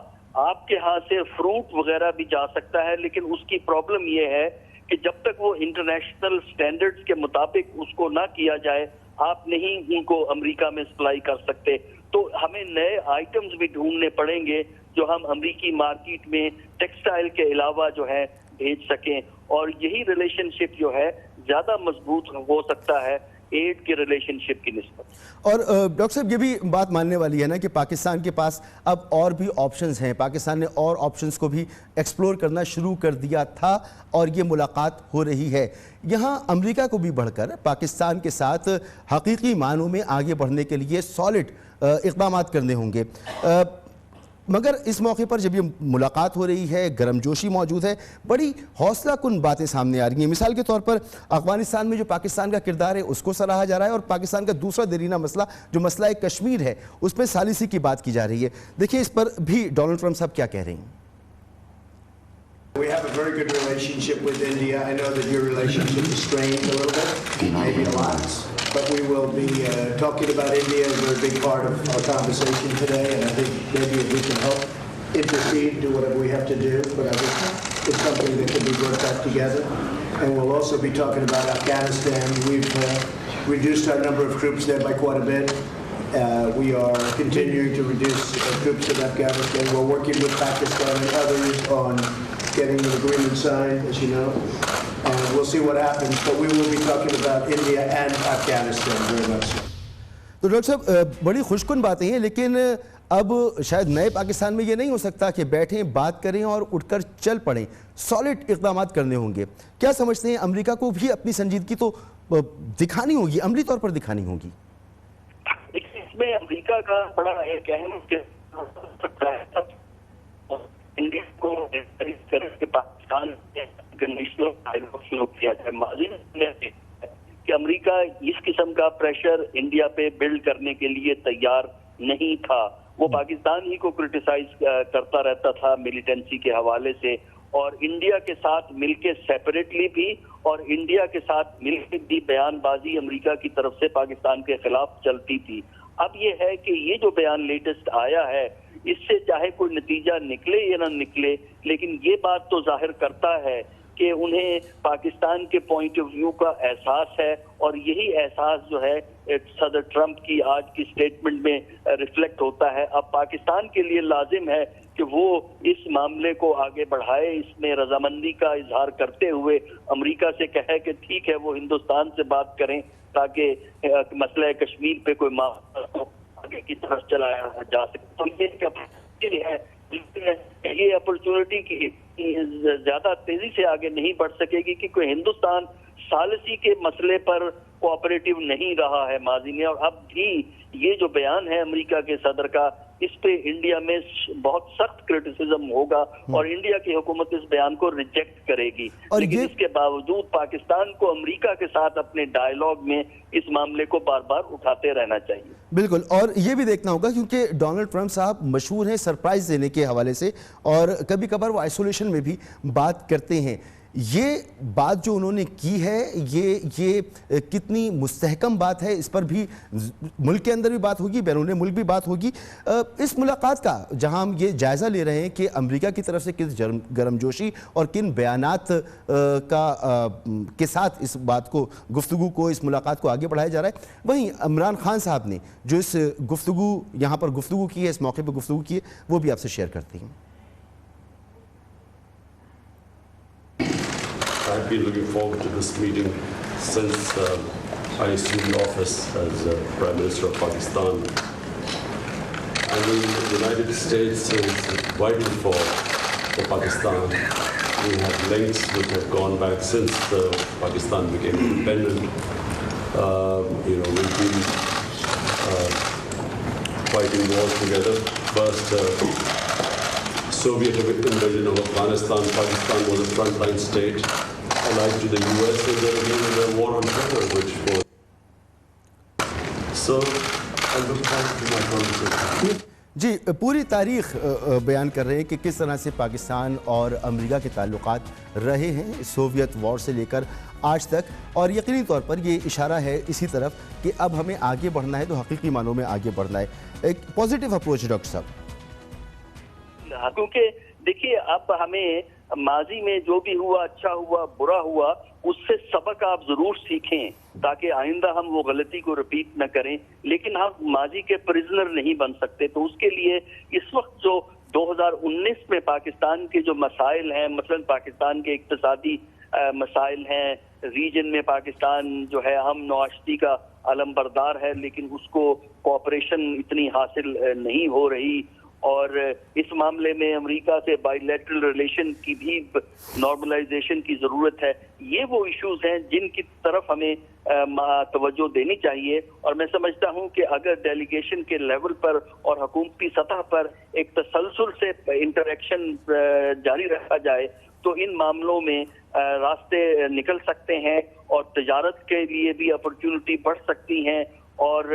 S8: آپ کے ہاں سے فروٹ وغیرہ بھی جا سکتا ہے, لیکن اس کی پرابلم یہ ہے کہ جب تک وہ انٹرنیشنل سٹینڈرڈز کے مطابق اس کو نہ کیا جائے آپ نہیں ان کو امریکہ میں سپلائی کر سکتے. تو ہمیں نئے آئٹمز بھی ڈھونڈنے پڑیں گے جو ہم امریکی مارکیٹ میں ٹیکسٹائل کے علاوہ جو ہے بھیج سکیں, اور یہی ریلیشن شپ جو ہے زیادہ مضبوط ہو سکتا ہے ایڈ کے ریلیشن شپ کی نسبت.
S6: اور ڈاکٹر صاحب یہ بھی بات ماننے والی ہے نا کہ پاکستان کے پاس اب اور بھی آپشنز ہیں, پاکستان نے اور آپشنز کو بھی ایکسپلور کرنا شروع کر دیا تھا اور یہ ملاقات ہو رہی ہے. یہاں امریکہ کو بھی بڑھ کر پاکستان کے ساتھ حقیقی معنوں میں آگے بڑھنے کے لیے سالڈ اقدامات کرنے ہوں گے. مگر اس موقع پر جب یہ ملاقات ہو رہی ہے, گرم جوشی موجود ہے, بڑی حوصلہ کن باتیں سامنے آ رہی ہیں. مثال کے طور پر افغانستان میں جو پاکستان کا کردار ہے اس کو سراہا جا رہا ہے, اور پاکستان کا دوسرا دیرینہ مسئلہ جو مسئلہ کشمیر ہے اس پہ ثالثی کی بات کی جا رہی ہے. دیکھیں اس پر بھی ڈونلڈ ٹرمپ صاحب کیا کہہ رہے ہیں.
S9: We have a very good relationship with India. I know that your relationship is strained a little bit, maybe a lot, but we will be talking about India as a very big part of our conversation today, and I think maybe if we can help intercede, do whatever we have to do, but I think it's something that can be brought back together. And we'll also be talking about Afghanistan. We've reduced our number of troops there by quite a bit. We are continuing to reduce troops in Afghanistan. We're working with Pakistan and others on getting an agreement signed, as you know, and we'll see what happens, but we will be talking about India and Afghanistan very much.
S6: تو doctor صاحب بڑی خوش کن باتیں ہیں, لیکن اب شاید نئے پاکستان میں یہ نہیں ہو سکتا کہ بیٹھیں بات کریں اور اٹھ کر چل پڑیں, سالڈ اقدامات کرنے ہوں گے. کیا سمجھتے ہیں امریکہ کو بھی اپنی سنجیدگی تو دکھانی ہوگی, عملی طور پر دکھانی ہوگی؟
S8: اس میں امریکہ کا بڑا ایک اہم سکتا ہے انڈیا کو کہ پاکستان کنڈیشنل ڈائیلاگ شروع کیا جائے. ماضی میں کہ امریکہ اس قسم کا پریشر انڈیا پہ بلڈ کرنے کے لیے تیار نہیں تھا. وہ پاکستان ہی کو کرٹیسائز کرتا رہتا تھا ملیٹنسی کے حوالے سے, اور انڈیا کے ساتھ مل کے سیپریٹلی بھی اور انڈیا کے ساتھ مل کے بھی بیان بازی امریکہ کی طرف سے پاکستان کے خلاف چلتی تھی. اب یہ ہے کہ یہ جو بیان لیٹسٹ آیا ہے اس سے چاہے کوئی نتیجہ نکلے یا نہ نکلے، لیکن یہ بات تو ظاہر کرتا ہے کہ انہیں پاکستان کے پوائنٹ آف ویو کا احساس ہے، اور یہی احساس جو ہے صدر ٹرمپ کی آج کی سٹیٹمنٹ میں ریفلیکٹ ہوتا ہے. اب پاکستان کے لیے لازم ہے کہ وہ اس معاملے کو آگے بڑھائے، اس میں رضامندی کا اظہار کرتے ہوئے امریکہ سے کہے کہ ٹھیک ہے وہ ہندوستان سے بات کریں تاکہ مسئلہ کشمیر پہ کوئی معاملہ آگے کی طرف چلایا جا سکے. تو یہ اپرچونٹی کی زیادہ تیزی سے آگے نہیں بڑھ سکے گی کیونکہ ہندوستان ثالثی کے مسئلے پر کوآپریٹو نہیں رہا ہے ماضی میں، اور اب بھی یہ جو بیان ہے امریکہ کے صدر کا اس پہ انڈیا میں بہت سخت کرٹیسزم ہوگا اور انڈیا کی حکومت اس بیان کو ریجیکٹ کرے گی. لیکن اس کے باوجود پاکستان کو امریکہ کے ساتھ اپنے ڈائیلاگ میں اس معاملے کو بار بار اٹھاتے رہنا چاہیے.
S6: بالکل، اور یہ بھی دیکھنا ہوگا کیونکہ ڈونلڈ ٹرمپ صاحب مشہور ہیں سرپرائز دینے کے حوالے سے، اور کبھی کبھار وہ آئسولیشن میں بھی بات کرتے ہیں. یہ بات جو انہوں نے کی ہے یہ کتنی مستحکم بات ہے، اس پر بھی ملک کے اندر بھی بات ہوگی، بیرون ملک بھی بات ہوگی. اس ملاقات کا جہاں ہم یہ جائزہ لے رہے ہیں کہ امریکہ کی طرف سے کس گرم جوشی اور کن بیانات کے ساتھ اس بات کو گفتگو کو اس ملاقات کو آگے بڑھایا جا رہا ہے، وہیں عمران خان صاحب نے جو اس گفتگو یہاں پر گفتگو کی ہے، اس موقع پہ گفتگو کی ہے، وہ بھی آپ سے شیئر کرتے ہیں.
S10: I've been looking forward to this meeting since I assumed office as Prime Minister of Pakistan. And the United States is vital for Pakistan. We have links which have gone back since Pakistan became independent. We've been fighting wars together. First, Soviet invasion of Afghanistan, Pakistan was a frontline state. Allied to the US, and then again the war on terror, which was. So, I look forward to my conversation.
S6: جی پوری تاریخ بیان کر رہے ہیں کہ کس طرح سے پاکستان اور امریکہ کے تعلقات رہے ہیں سوویت وار سے لے کر آج تک، اور یقینی طور پر یہ اشارہ ہے اسی طرف کہ اب ہمیں آگے بڑھنا ہے تو حقیقی معنوں میں آگے بڑھنا ہے. ایک پازیٹیو اپروچ ڈاکٹر صاحب.
S8: کیونکہ دیکھیے اب ہمیں ماضی میں جو بھی ہوا، اچھا ہوا برا ہوا، اس سے سبق آپ ضرور سیکھیں تاکہ آئندہ ہم وہ غلطی کو رپیٹ نہ کریں. لیکن ہم ماضی کے پرزنر نہیں بن سکتے، تو اس کے لیے اس وقت جو 2019 میں پاکستان کے جو مسائل ہیں، مثلا پاکستان کے اقتصادی مسائل ہیں، ریجن میں پاکستان جو ہے امن و آشتی کا علم بردار ہے لیکن اس کو کوآپریشن اتنی حاصل نہیں ہو رہی، اور اس معاملے میں امریکہ سے بائی لیٹرل ریلیشن کی بھی نارملائزیشن کی ضرورت ہے. یہ وہ ایشوز ہیں جن کی طرف ہمیں توجہ دینی چاہیے، اور میں سمجھتا ہوں کہ اگر ڈیلیگیشن کے لیول پر اور حکومتی سطح پر ایک تسلسل سے انٹریکشن جاری رکھا جائے تو ان معاملوں میں راستے نکل سکتے ہیں اور تجارت کے لیے بھی اپرچونٹی بڑھ سکتی ہیں. اور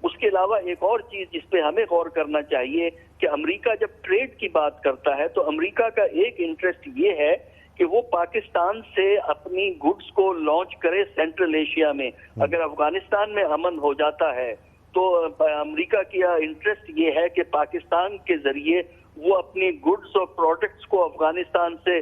S8: اس کے علاوہ ایک اور چیز جس پہ ہمیں غور کرنا چاہیے کہ امریکہ جب ٹریڈ کی بات کرتا ہے تو امریکہ کا ایک انٹرسٹ یہ ہے کہ وہ پاکستان سے اپنی گڈز کو لانچ کرے سینٹرل ایشیا میں. اگر افغانستان میں امن ہو جاتا ہے تو امریکہ کا انٹرسٹ یہ ہے کہ پاکستان کے ذریعے وہ اپنی گڈز اور پروڈکٹس کو افغانستان سے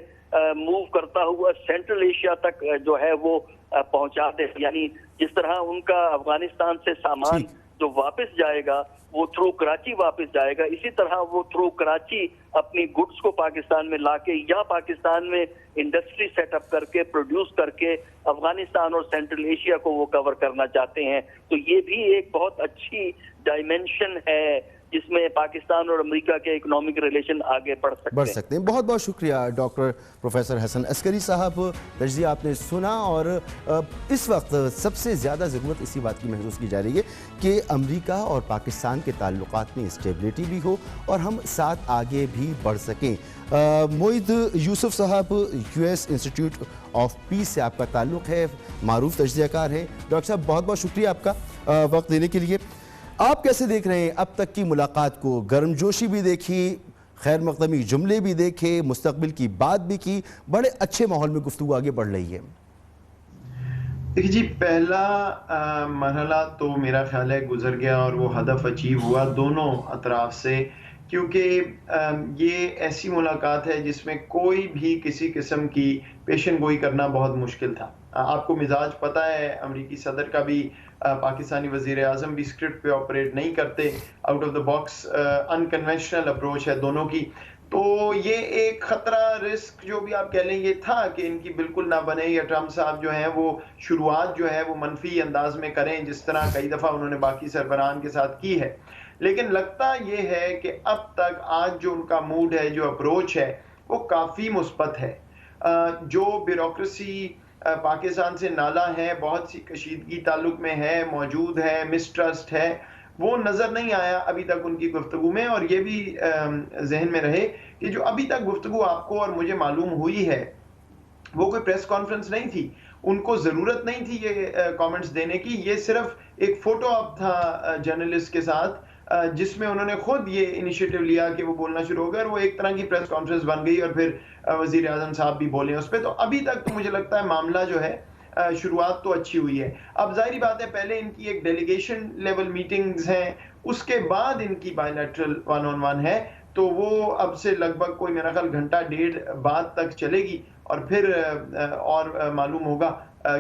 S8: موو کرتا ہوا سینٹرل ایشیا تک جو ہے وہ پہنچا دے. یعنی جس طرح ان کا افغانستان سے سامان جو واپس جائے گا وہ تھرو کراچی واپس جائے گا، اسی طرح وہ تھرو کراچی اپنی گڈز کو پاکستان میں لا کے یا پاکستان میں انڈسٹری سیٹ اپ کر کے پروڈیوس کر کے افغانستان اور سینٹرل ایشیا کو وہ کور کرنا چاہتے ہیں. تو یہ بھی ایک بہت اچھی ڈائمینشن ہے جس میں پاکستان اور امریکہ کے اکنامک ریلیشن آگے بڑھ سکتے ہیں.
S6: بہت بہت شکریہ ڈاکٹر پروفیسر حسن عسکری صاحب. تجزیہ آپ نے سنا، اور اس وقت سب سے زیادہ ضرورت اسی بات کی محسوس کی جا رہی ہے کہ امریکہ اور پاکستان کے تعلقات میں اسٹیبلٹی بھی ہو اور ہم ساتھ آگے بھی بڑھ سکیں. معید یوسف صاحب US انسٹیٹیوٹ آف پیس سے آپ کا تعلق ہے، معروف تجزیہ کار ہیں. ڈاکٹر صاحب بہت بہت شکریہ آپ کا وقت دینے کے لیے. آپ کیسے دیکھ رہے ہیں اب تک کی ملاقات کو؟ گرم جوشی بھی دیکھی، خیر مقدمی جملے بھی دیکھے, مستقبل کی بات بھی کی, بڑے اچھے ماحول میں گفتگو آگے بڑھ رہی ہے.
S11: دیکھیے جی, پہلا مرحلہ تو میرا خیال ہے گزر گیا اور وہ ہدف اچیو ہوا دونوں اطراف سے, کیونکہ یہ ایسی ملاقات ہے جس میں کوئی بھی کسی قسم کی پیشن گوئی کرنا بہت مشکل تھا. آپ کو مزاج پتہ ہے امریکی صدر کا بھی, پاکستانی وزیر اعظم بھی اسکرپٹ پہ آپریٹ نہیں کرتے, out of the box unconventional approach ہے دونوں کی. تو یہ ایک خطرہ, رسک جو بھی آپ کہہ لیں یہ تھا کہ ان کی بالکل نہ بنے, یا ٹرمپ صاحب جو ہیں وہ شروعات جو ہے وہ منفی انداز میں کریں جس طرح کئی دفعہ انہوں نے باقی سربراہان کے ساتھ کی ہے. لیکن لگتا یہ ہے کہ اب تک آج جو ان کا موڈ ہے, جو اپروچ ہے, وہ کافی مثبت ہے. جو بیوروکریسی پاکستان سے نالا ہے, بہت سی کشیدگی تعلق میں ہے, موجود ہے, مسٹرسٹ ہے, وہ نظر نہیں آیا ابھی تک ان کی گفتگو میں. اور یہ بھی ذہن میں رہے کہ جو ابھی تک گفتگو آپ کو اور مجھے معلوم ہوئی ہے وہ کوئی پریس کانفرنس نہیں تھی, ان کو ضرورت نہیں تھی یہ کامنٹس دینے کی. یہ صرف ایک فوٹو آپ تھا جرنلسٹ کے ساتھ جس میں انہوں نے خود یہ انیشیٹو لیا کہ وہ بولنا شروع ہو گئے, اور وہ ایک طرح کی پریس کانفرنس بن گئی, اور پھر وزیر اعظم صاحب بھی بولے اس پہ. تو ابھی تک تو مجھے لگتا ہے معاملہ جو ہے شروعات تو اچھی ہوئی ہے. اب ظاہری بات ہے پہلے ان کی ایک ڈیلیگیشن لیول میٹنگز ہیں, اس کے بعد ان کی بائی لیٹرل 1-on-1 ہے, تو وہ اب سے لگ بھگ کوئی میرا خیال گھنٹہ ڈیڑھ بعد تک چلے گی, اور پھر اور معلوم ہوگا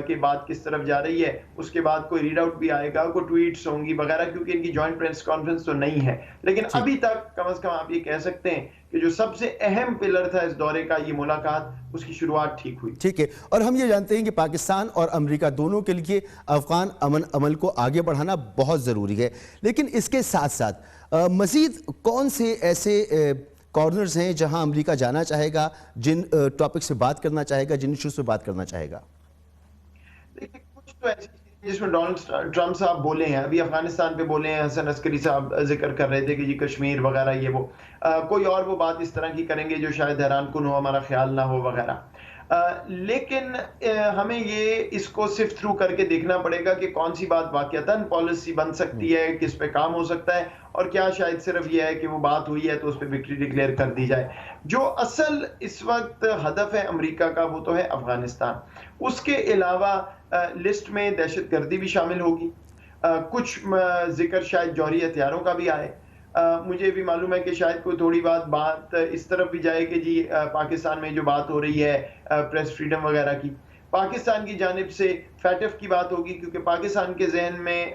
S11: کہ بات کس طرف جا رہی ہے. اس کے بعد کوئی ریڈ آؤٹ بھی آئے گا, کوئی ٹویٹس ہوں گی وغیرہ, کیونکہ ان کی جوائنٹ پریس کانفرنس تو نہیں ہے. لیکن ابھی تک کم از کم آپ یہ کہہ سکتے ہیں کہ جو سب سے اہم پلر تھا اس دورے کا, یہ ملاقات, اس کی شروعات ٹھیک ہوئی.
S6: ٹھیک ہے, اور ہم یہ جانتے ہیں کہ پاکستان اور امریکہ دونوں کے لیے افغان امن عمل کو آگے بڑھانا بہت ضروری ہے. لیکن اس کے ساتھ ساتھ مزید کون سے ایسے کارنرز ہیں جہاں امریکہ جانا چاہے گا, جن ٹاپک سے بات کرنا چاہے گا, جن ایشوز سے بات کرنا چاہے گا؟
S11: دیکھیں کچھ تو ایسی چیزیں جس میں ڈونلڈ ٹرمپ صاحب بولے ہیں, ابھی افغانستان پہ بولے ہیں, حسن عسکری صاحب ذکر کر رہے تھے کہ جی کشمیر وغیرہ یہ وہ, کوئی اور وہ بات اس طرح کی کریں گے جو شاید حیران کن ہو, ہمارا خیال نہ ہو وغیرہ. لیکن ہمیں یہ اس کو صرف تھرو کر کے دیکھنا پڑے گا کہ کون سی بات واقعتاً پالیسی بن سکتی ہے, کس پہ کام ہو سکتا ہے, اور کیا شاید صرف یہ ہے کہ وہ بات ہوئی ہے تو اس پہ وکٹری ڈکلیئر کر دی جائے. جو اصل اس وقت ہدف ہے امریکہ کا وہ تو ہے افغانستان. اس کے علاوہ لسٹ میں دہشت گردی بھی شامل ہوگی, کچھ ذکر شاید جوہری ہتھیاروں کا بھی آئے. مجھے بھی معلوم ہے کہ شاید کوئی تھوڑی بات اس طرف بھی جائے کہ جی پاکستان میں جو بات ہو رہی ہے پریس فریڈم وغیرہ کی, پاکستان کی جانب سے فیٹف کی بات ہوگی, کیونکہ پاکستان کے ذہن میں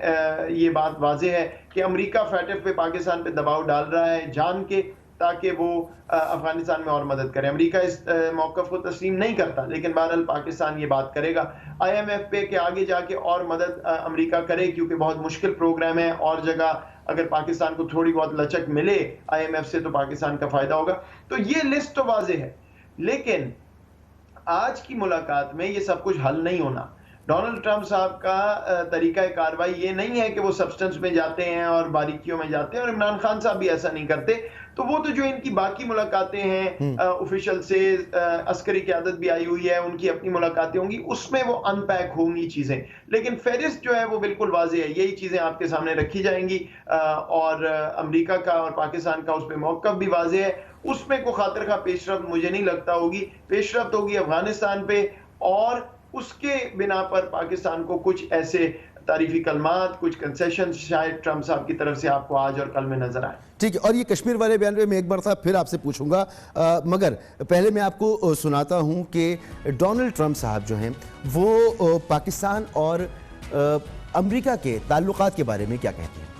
S11: یہ بات واضح ہے کہ امریکہ فیٹف پہ پاکستان پہ دباؤ ڈال رہا ہے جان کے, تاکہ وہ افغانستان میں اور مدد کرے. امریکہ اس موقف کو تسلیم نہیں کرتا, لیکن بہرحال پاکستان یہ بات کرے گا IMF پہ کہ آگے جا کے اور مدد امریکہ کرے, کیونکہ بہت مشکل پروگرام ہے, اور جگہ اگر پاکستان کو تھوڑی بہت لچک ملے IMF سے تو پاکستان کا فائدہ ہوگا. تو یہ لسٹ تو واضح ہے, لیکن آج کی ملاقات میں یہ سب کچھ حل نہیں ہونا. ڈونلڈ ٹرمپ صاحب کا طریقہ کاروائی یہ نہیں ہے کہ وہ سبسٹنس میں جاتے ہیں اور باریکیوں میں جاتے ہیں, اور عمران خان صاحب بھی ایسا نہیں کرتے. تو وہ تو جو ان کی باقی ملاقاتیں ہیں آفیشل سے, عسکری قیادت بھی آئی ہوئی ہے, ان کی اپنی ملاقاتیں ہوں گی, اس میں وہ ان پیک ہوں گی چیزیں. لیکن فہرست جو ہے وہ بالکل واضح ہے, یہی چیزیں آپ کے سامنے رکھی جائیں گی, اور امریکہ کا اور پاکستان کا اس پہ موقف بھی واضح ہے. اس میں کوئی خاطر خواہ پیش رفت مجھے نہیں لگتا ہوگی. پیش رفت ہوگی افغانستان پہ, اور اس کے بنا پر پاکستان کو کچھ ایسے تعریفی کلمات, کچھ کنسیشن شاید ٹرمپ صاحب کی طرف سے آپ کو آج اور کل میں نظر آئے.
S6: ٹھیک ہے, اور یہ کشمیر والے بیان پہ میں ایک بار تھا پھر آپ سے پوچھوں گا, مگر پہلے میں آپ کو سناتا ہوں کہ ڈونلڈ ٹرمپ صاحب جو ہیں وہ پاکستان اور امریکہ کے تعلقات کے بارے میں کیا کہتے ہیں.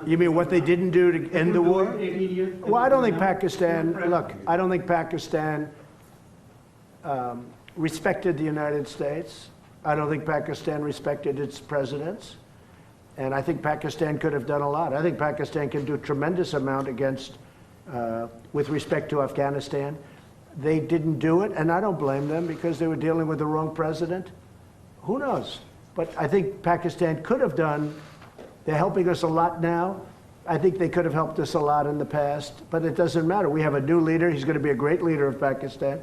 S9: You mean what they didn't do to end the war? Well, I don't think Pakistan, look, I don't think Pakistan respected the United States. I don't think Pakistan respected its presidents. And I think Pakistan could have done a lot. I think Pakistan can do a tremendous amount against, with respect to Afghanistan. They didn't do it, and I don't blame them because they were dealing with the wrong president. Who knows? But I think Pakistan could have done. They're helping us a lot now. I think they could have helped us a lot in the past, but it doesn't matter. We have a new leader. He's going to be a great leader of Pakistan.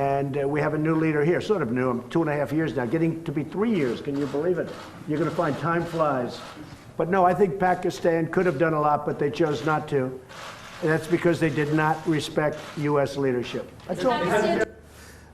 S9: And we have a new leader here, sort of new, 2.5 years now, getting to be 3 years. Can you believe it? You're going to find time flies. But no, I think Pakistan could have done a lot, but they chose not to. And that's because they did not respect U.S. leadership. That's all.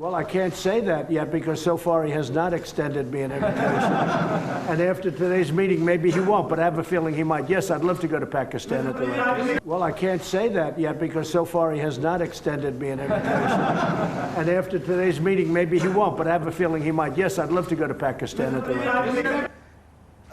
S9: Well, I can't say that yet because so far he has not extended me an invitation. And after today's meeting, maybe he won't, but I have a feeling he might. Yes, I'd love to go to Pakistan at the right time. Well, I can't say that yet because so far he has not extended me an invitation. And after today's meeting, maybe he won't, but I have a feeling he might. Yes, I'd love to go to Pakistan at the right time.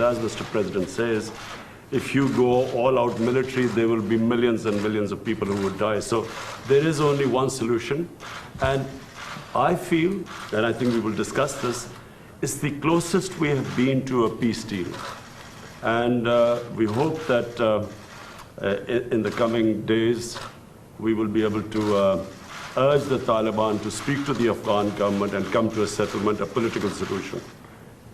S10: As Mr. President says, if you go all out military, there will be millions and millions of people who would die. So there is only one solution. And I feel, and I think we will discuss this, it's the closest we have been to a peace deal. And we hope that in the coming days, we will be able to urge the Taliban to speak to the Afghan government and come to a settlement, a political solution.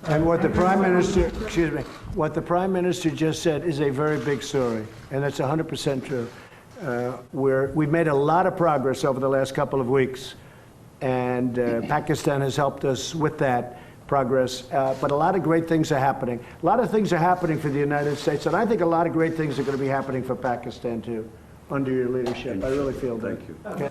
S9: And what the Prime Minister, excuse me, what the Prime Minister just said is a very big story, and that's 100% true. We've made a lot of progress over the last couple of weeks, and Pakistan has helped us with that progress. But a lot of great things are happening. A lot of things are happening for the United States, and I think a lot of great things are going to be happening for Pakistan too, under your leadership. I really feel that.
S10: Thank you.
S9: Okay.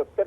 S12: 70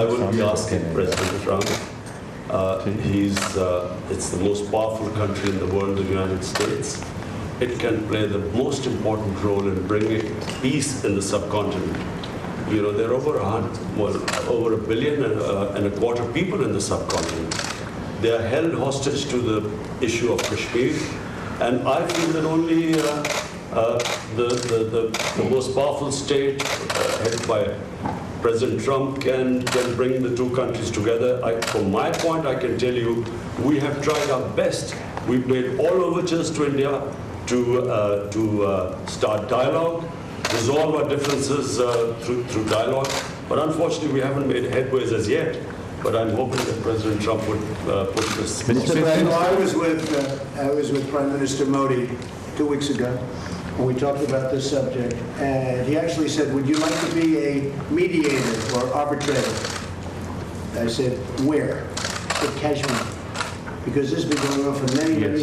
S10: I will be asking President Trump. It's the most powerful country in the world, the United States. It can play the most important role in bringing peace in the subcontinent. You know, there are over a billion and a quarter people in the subcontinent. They are held hostage to the issue of Kashmir, and I feel that only the most powerful state headed by President Trump can bring the two countries together. From my point, I can tell you, we have tried our best. We've made all overtures to India to start dialogue, resolve our differences through dialogue. But unfortunately, we haven't made headways as yet. But I'm hoping that President Trump would push this.
S9: Mr. President, I was with Prime Minister Modi 2 weeks ago, and we talked about this subject. And he actually said, "Would you like to be a mediator or arbitrator?" I said, "Where?" He said, "Kashmir," because this has been going on for many years.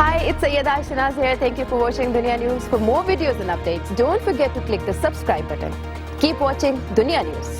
S13: Hi, it's Sayyeda Shanaz here. Thank you for watching Dunia News. For more videos and updates, don't forget to click the subscribe button. Keep watching Dunia News.